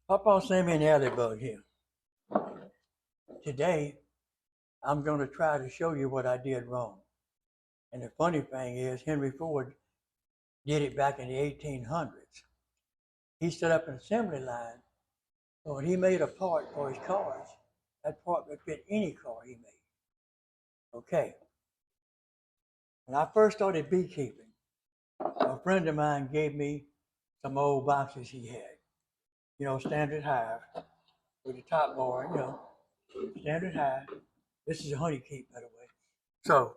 Pawpaw, Sammy, and Alley here. Today, I'm going to try to show you what I did wrong. And the funny thing is, Henry Ford did it back in the 1800s. He set up an assembly line, so when he made a part for his cars, that part would fit any car he made. Okay. When I first started beekeeping, a friend of mine gave me some old boxes he had. Standard hive with the top bar, standard hive. This is a honey keep, by the way. So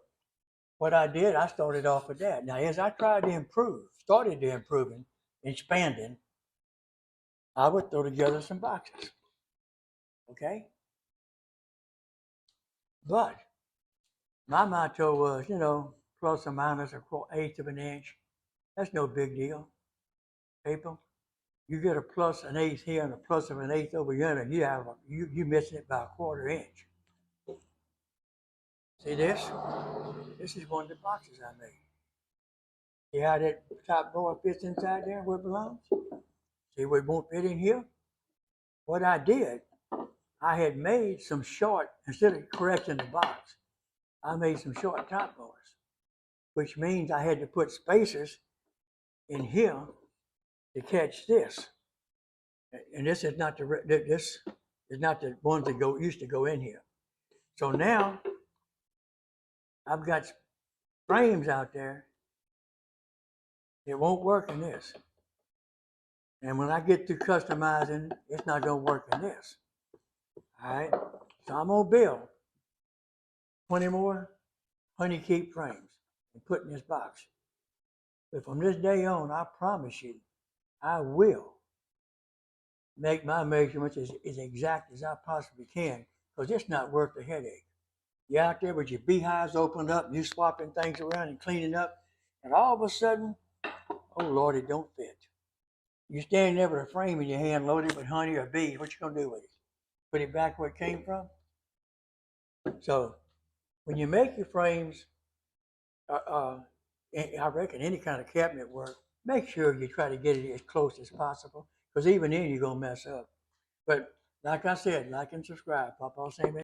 what I did, I started off with that. Now, as I tried to started to improving, expanding, I would throw together some boxes. Okay? But my motto was, plus or minus a eighth of an inch. That's no big deal. People, you get a plus an eighth here and a plus of an eighth over here, and you missing it by a quarter inch. See this? This is one of the boxes I made. See how that top bar fits inside there where it belongs? See where it won't fit in here? What I did, I had made some short, instead of correcting the box, I made some short top bars, which means I had to put spacers in here to catch this. And this is not the ones that used to go in here. So now I've got frames out there. It won't work in this. And when I get to customizing, it's not going to work in this. All right? So I'm going to build 20 more honey keep frames and put in this box. But from this day on, I promise you, I will make my measurements as exact as I possibly can, because it's not worth the headache. You're out there with your beehives opened up, and you swapping things around and cleaning up, and all of a sudden, oh Lord, it don't fit. You're standing there with a frame in your hand loaded with honey or bees. What you gonna do with it? Put it back where it came from? So when you make your frames, I reckon any kind of cabinet work, make sure you try to get it as close as possible, because even then you're gonna mess up. But like I said, like and subscribe. Pawpaw, Sammy.